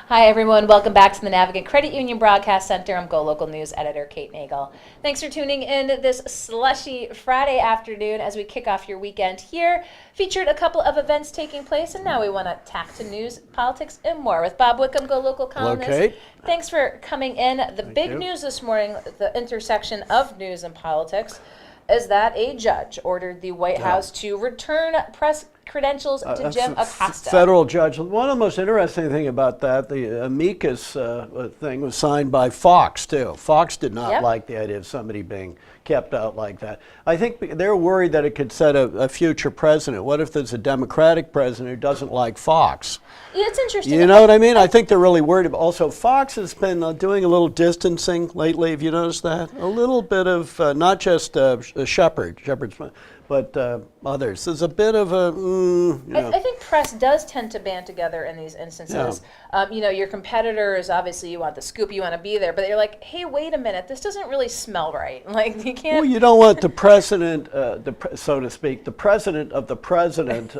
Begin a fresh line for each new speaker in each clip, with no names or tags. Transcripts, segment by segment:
Hi, everyone. Welcome back to the Navigant Credit Union Broadcast Center. I'm Go Local News Editor Kate Nagel. Thanks for tuning in this slushy Friday afternoon as we kick off your weekend here. Featured a couple of events taking place, and now we want to tack to news, politics, and more with Bob Whitcomb, Go Local columnist.
Hello, Kate.
Thanks for coming in. The big news this morning, the intersection of news and politics, is that a judge ordered the White House to return press credentials to Jim Acosta.
Federal judge. One of the most interesting thing about that, the amicus thing was signed by Fox, too. Fox did not like the idea of somebody being kept out like that. I think they're worried that it could set a future president. What if there's a Democratic president who doesn't like Fox?
Yeah, it's interesting.
You know what I mean? I think they're really worried about. Also, Fox has been doing a little distancing lately. Have you noticed that? A little bit of not just Shepard's, but others. There's a bit of a.
I think press does tend to band together in these instances. Yeah. Your competitors, obviously, you want the scoop, you want to be there, but you're like, hey, wait a minute, this doesn't really smell right. Like you can't.
Well, you don't want the president, so to speak, the president of the president,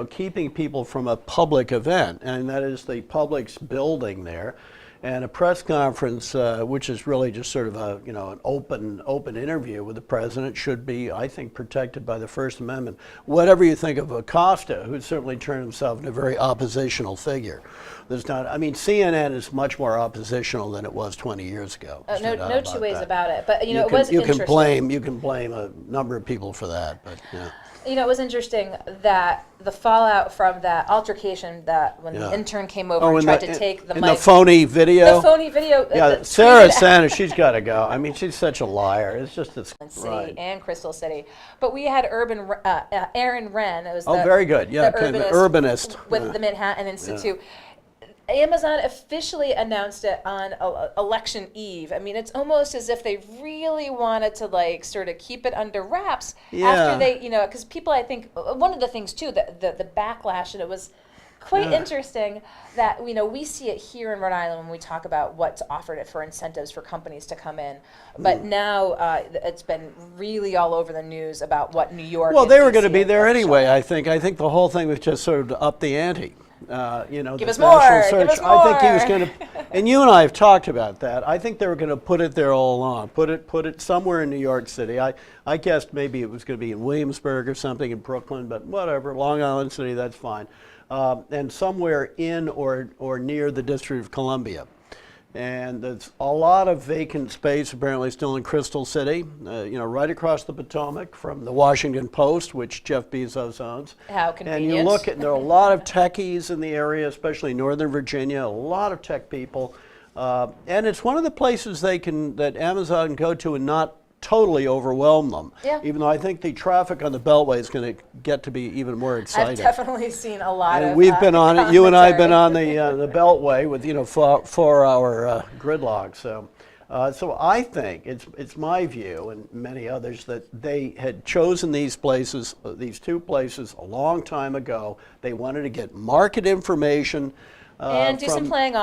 keeping people from a public event, and that is the public's building there. And a press conference, which is really just sort of an open interview with the president, should be, I think, protected by the First Amendment. Whatever you think of Acosta, who's certainly turned himself into a very oppositional figure. CNN is much more oppositional than it was 20 years ago.
No two ways about it. But it was interesting.
You can blame a number of people for that, but yeah.
It was interesting that the fallout from that altercation that when the intern came over and tried to take the mic.
The phony video?
The phony video.
Yeah, Sarah Sanders, she's got to go. I mean, she's such a liar. It's just this.
City and Crystal City. But we had Aaron Wren. It was
very good. Yeah,
the
urbanist.
With the Manhattan Institute. Yeah. Amazon officially announced it on election eve. I mean, it's almost as if they really wanted to sort of keep it under wraps after they, because people, I think, one of the things too, the backlash, and it was quite interesting that, we see it here in Rhode Island when we talk about what's offered it for incentives for companies to come in. But now it's been really all over the news about what New York.
Well, they were going to be there anyway, I think. I think the whole thing was just sort of to up the ante.
Give us more. Give us more.
I think he was going to, and you and I have talked about that. I think they were going to put it there all along. Put it somewhere in New York City. I guessed maybe it was going to be in Williamsburg or something in Brooklyn, but whatever. Long Island City, that's fine. And somewhere in or near the District of Columbia. And there's a lot of vacant space apparently still in Crystal City, right across the Potomac from the Washington Post, which Jeff Bezos owns.
How convenient.
And you look at, there are a lot of techies in the area, especially Northern Virginia, a lot of tech people. And it's one of the places that Amazon can go to and not totally overwhelm them.
Yeah.
Even though I think the traffic on the Beltway is going to get to be even more exciting.
I've definitely seen a lot of.
We've been on it. You and I have been on the Beltway with 4-hour gridlock. So I think it's my view and many others that they had chosen these two places a long time ago. They wanted to get market information.
And do some playing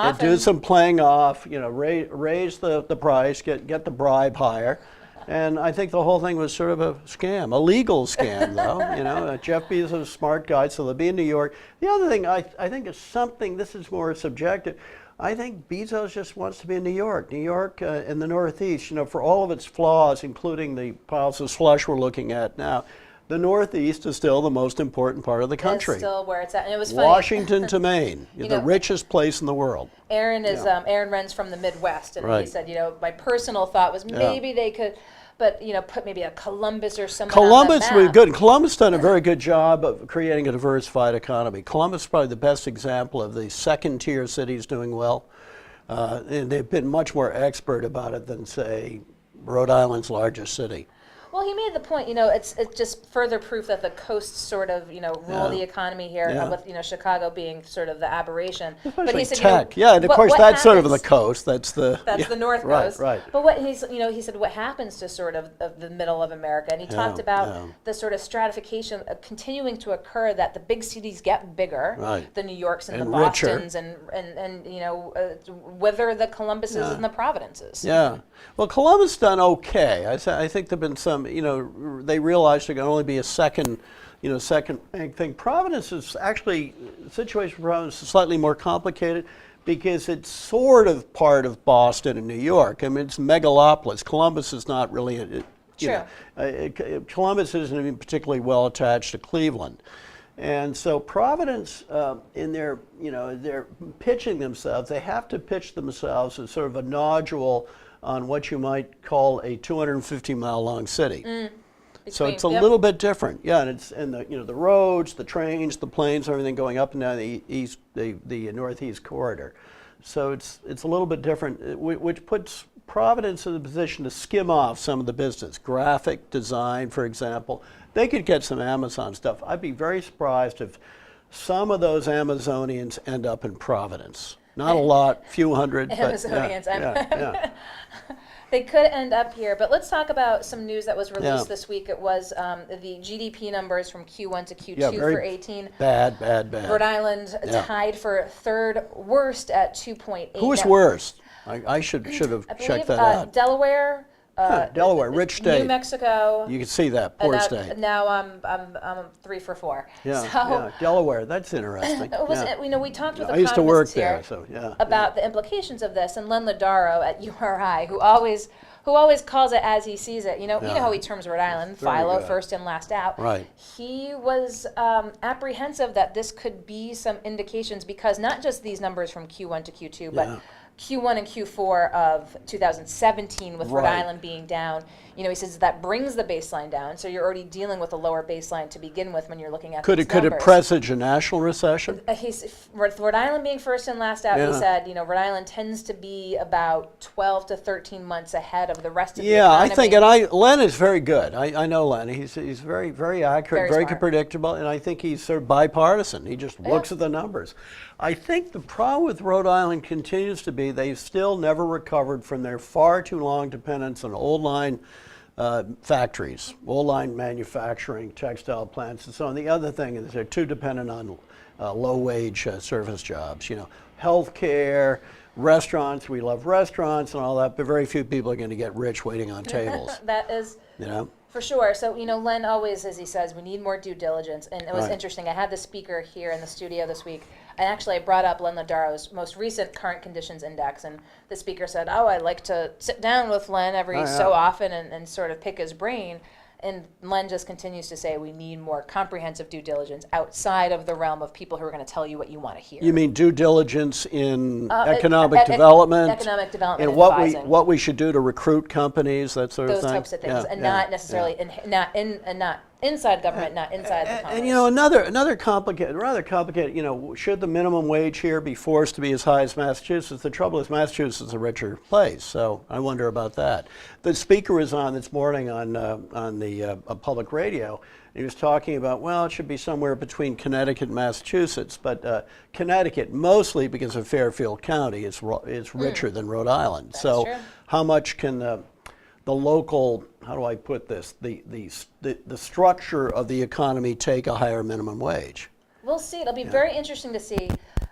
off.
Raise the price, get the bribe higher. And I think the whole thing was sort of a scam, a legal scam, though. Jeff Bezos is a smart guy, so they'll be in New York. The other thing I think is something, this is more subjective, I think Bezos just wants to be in New York. New York in the Northeast, for all of its flaws, including the piles of slush we're looking at now, the Northeast is still the most important part of the country.
It's still where it's at. And it was funny.
Washington to Maine, the richest place in the world.
Aaron Wren's from the Midwest, and he said, my personal thought was maybe they could, but put maybe a Columbus or something.
Columbus would be good. Columbus done a very good job of creating a diversified economy. Columbus is probably the best example of the second-tier cities doing well, and they've been much more expert about it than, say, Rhode Island's largest city.
Well, he made the point, it's just further proof that the coasts sort of, rule the economy here, with, Chicago being sort of the aberration.
But he said, tech. And of course that's sort of the coast. That's the
North Coast.
Right.
But what he said, what happens to sort of the middle of America, and he talked about the sort of stratification continuing to occur, that the big cities get bigger, the New Yorks and the Bostons, and whether the Columbuses and the Providences.
Yeah. Well, Columbus done okay. I think there've been some. They realized there can only be a second second rank thing. Providence is actually, the situation for Providence is slightly more complicated because it's sort of part of Boston and New York. I mean, it's a megalopolis. Columbus is not really, Columbus isn't even particularly well attached to Cleveland. And so Providence, in their, they're pitching themselves, they have to pitch themselves as sort of a nodule on what you might call a 250-mile long city. So it's a little bit different, and it's the roads, the trains, the planes, everything going up and down the northeast corridor. So it's a little bit different, which puts Providence in a position to skim off some of the business, graphic design, for example. They could get some Amazon stuff. I'd be very surprised if some of those Amazonians end up in Providence. Not a lot, few hundred.
Amazonians.
But
They could end up here, but let's talk about some news that was released this week. It was the GDP numbers from Q1 to Q2 for 18.
Bad.
Rhode Island tied for third worst at 2.8.
Who was worst? I should have checked that out.
Delaware.
Delaware, rich state.
New Mexico.
You can see that, poor state.
Now I'm 3 for 4.
Delaware, that's interesting.
We talked with
I used to work there,
about the implications of this, and Len Ladaro at URI, who always calls it as he sees it. You know how he terms Rhode Island, philo, first in, last out.
Right.
He was apprehensive that this could be some indications, because not just these numbers from Q1 to Q2, but Q1 and Q4 of 2017 with Rhode Island being down. He says that brings the baseline down, so you're already dealing with a lower baseline to begin with when you're looking at these numbers.
Could it presage a national recession?
With Rhode Island being first and last out, he said, Rhode Island tends to be about 12 to 13 months ahead of the rest of the economy.
I think, Len is very good. I know Len. He's very, very accurate, very predictable, and I think he's sort of bipartisan. He just looks at the numbers. I think the problem with Rhode Island continues to be they've still never recovered from their far too long dependence on old line factories, old line manufacturing, textile plants, and so on. The other thing is they're too dependent on low-wage service jobs. Healthcare, restaurants. We love restaurants and all that, but very few people are going to get rich waiting on tables.
That is. For sure. So, Len always, as he says, we need more due diligence. And it was interesting. I had the speaker here in the studio this week. And actually, I brought up Len Ladaro's most recent current conditions index. And the speaker said, I like to sit down with Len every so often and sort of pick his brain. And Len just continues to say we need more comprehensive due diligence outside of the realm of people who are going to tell you what you want to hear.
You mean due diligence in economic development?
Economic development
and what we should do to recruit companies, that sort of thing?
Those types of things, and not necessarily not inside government, not inside the Congress.
And rather complicated, should the minimum wage here be forced to be as high as Massachusetts? The trouble is Massachusetts is a richer place, so I wonder about that. The speaker was on this morning on the public radio. He was talking about, well, it should be somewhere between Connecticut and Massachusetts, but Connecticut, mostly because of Fairfield County, is richer than Rhode Island.
That's true.
How much can the local, how do I put this, the structure of the economy take a higher minimum wage?
We'll see. It'll be very interesting to see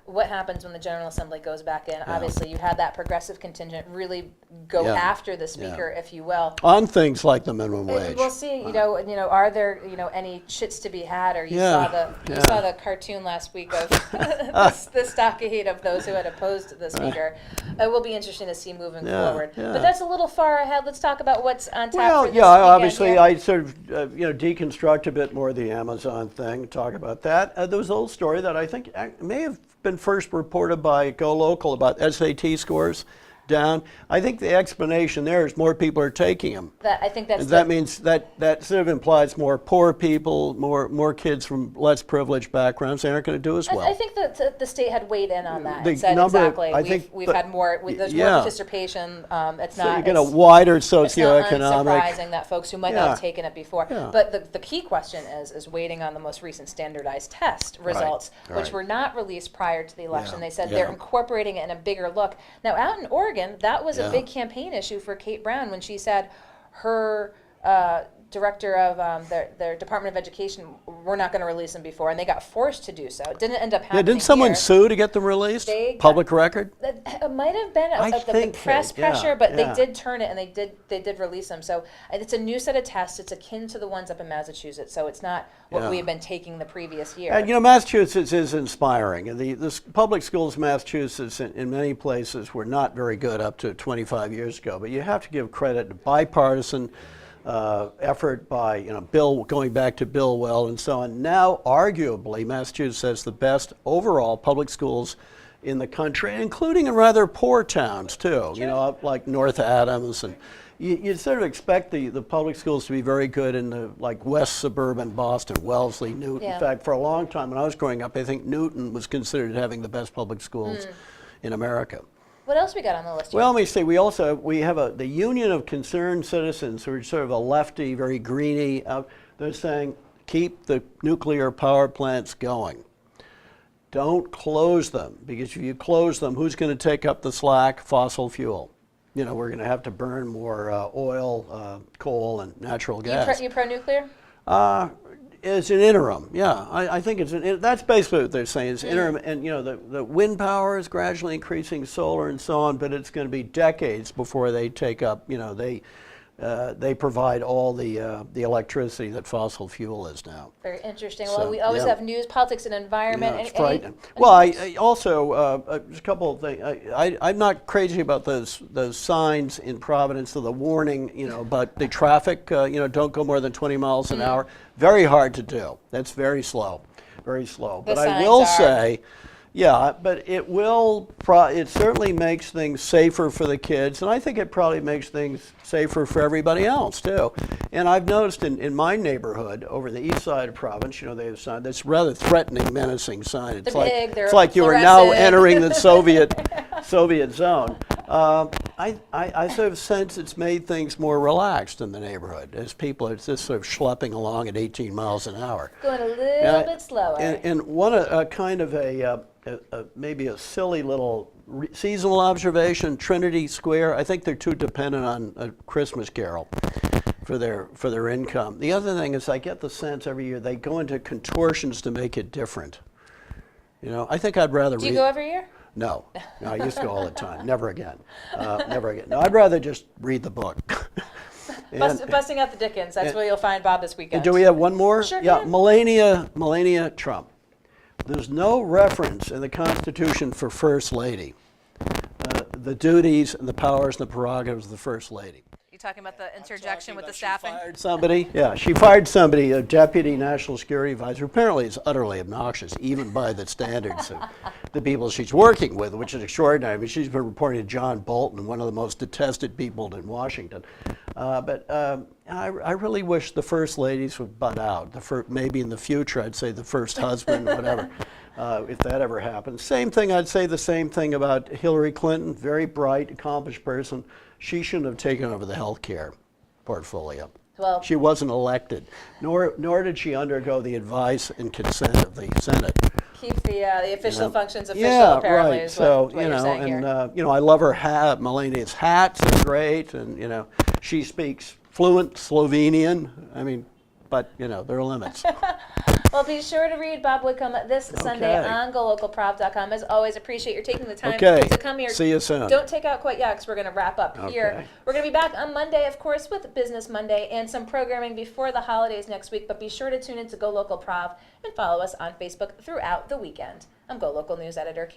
what happens when the General Assembly goes back in. Obviously, you had that progressive contingent really go after the speaker, if you will,
on things like the minimum wage.
We'll see. Are there any shits to be had? Or you saw the cartoon last week of the stockade of those who had opposed the speaker. It will be interesting to see moving forward. But that's a little far ahead. Let's talk about what's on tap for this weekend.
Obviously, I sort of deconstruct a bit more the Amazon thing. Talk about that. There was a little story that I think may have been first reported by Go Local about SAT scores down. I think the explanation there is more people are taking them. That means that sort of implies more poor people, more kids from less privileged backgrounds. They aren't going to do as well.
I think that the state had weighed in on that. We've had more. There's more participation. It's not. So
you get a wider socioeconomic.
It's not unsurprising that folks who might not have taken it before. But the key question is waiting on the most recent standardized test results, which were not released prior to the election. They said they're incorporating it in a bigger look. Now, out in Oregon, that was a big campaign issue for Kate Brown when she said her director of their Department of Education were not going to release them before, and they got forced to do so. It didn't end up happening.
Didn't someone
here.
sue to get them released? Public record?
It might have been the press pressure, but they did turn it, and they did release them. So it's a new set of tests. It's akin to the ones up in Massachusetts. So it's not what we have been taking the previous year.
And Massachusetts is inspiring. And the public schools in Massachusetts, in many places, were not very good up to 25 years ago. But you have to give credit to bipartisan effort by Bill, going back to Bill Well and so on. Now, arguably, Massachusetts has the best overall public schools in the country, including in rather poor towns too.
Sure.
Up like North Adams, and you sort of expect the public schools to be very good in the west suburban Boston, Wellesley, Newton.
Yeah.
In fact, for a long time when I was growing up, I think Newton was considered having the best public schools in America.
What else we got on the list here?
Well, let me see. We have the Union of Concerned Citizens, who are sort of a lefty, very greeny. They're saying keep the nuclear power plants going. Don't close them, because if you close them, who's going to take up the slack? Fossil fuel. We're going to have to burn more oil, coal, and natural gas.
You pro-nuclear?
It's an interim, yeah. I think that's basically what they're saying. It's interim, and the wind power is gradually increasing, solar and so on, but it's going to be decades before they take up. They provide all the electricity that fossil fuel is now.
Very interesting.
So,
Well, we always have news, politics, and environment.
It's frightening. Well, I also just a couple of things. I'm not crazy about those signs in Providence of the warning, about the traffic. Don't go more than 20 miles an hour. Very hard to do. That's very slow, very slow.
The
But I
signs
will
are.
say, yeah, but it will. It certainly makes things safer for the kids, and I think it probably makes things safer for everybody else too. And I've noticed in my neighborhood over the east side of Providence, they have a sign that's rather threatening, menacing sign. It's
they're
like you are now
fluorescent.
entering the Soviet zone. I sort of sense it's made things more relaxed in the neighborhood as people are just sort of schlepping along at 18 miles an hour.
Going a little bit slower.
And one kind of maybe a silly little seasonal observation, Trinity Square, I think they're too dependent on A Christmas Carol for their income. The other thing is I get the sense every year they go into contortions to make it different. I think I'd rather
Do you go every year?
No, I used to go all the time. Never again. Never again. No, I'd rather just read the book.
Busting out the Dickens. That's where you'll find Bob this weekend.
Do we have one more?
Sure.
Yeah, Melania Trump. There's no reference in the Constitution for First Lady. The duties and the powers and the prerogatives of the First Lady.
You talking about the interjection with the staffing?
She fired somebody. Yeah, she fired somebody, a deputy national security advisor. Apparently, is utterly obnoxious, even by the standards of the people she's working with, which is extraordinary. I mean, she's been reporting to John Bolton, one of the most detested people in Washington. But I really wish the first ladies would butt out. Maybe in the future, I'd say the first husband, whatever, if that ever happens. Same thing. I'd say the same thing about Hillary Clinton. Very bright, accomplished person. She shouldn't have taken over the health care portfolio.
Well,
she wasn't elected, nor did she undergo the advice and consent of the Senate.
Keep the official functions official, apparently,
right.
is
So,
what you're saying here.
I love her hat. Melania's hats are great, and, she speaks fluent Slovenian. I mean, but, there are limits.
Well, be sure to read Bob Whitcomb this Sunday on GoLocalProv.com. As always, appreciate your taking the time to come here.
See you soon.
Don't take out quite yet, because we're going to wrap up here. We're going to be back on Monday, of course, with Business Monday and some programming before the holidays next week. But be sure to tune in to Go Local Prov and follow us on Facebook throughout the weekend. I'm Go Local News Editor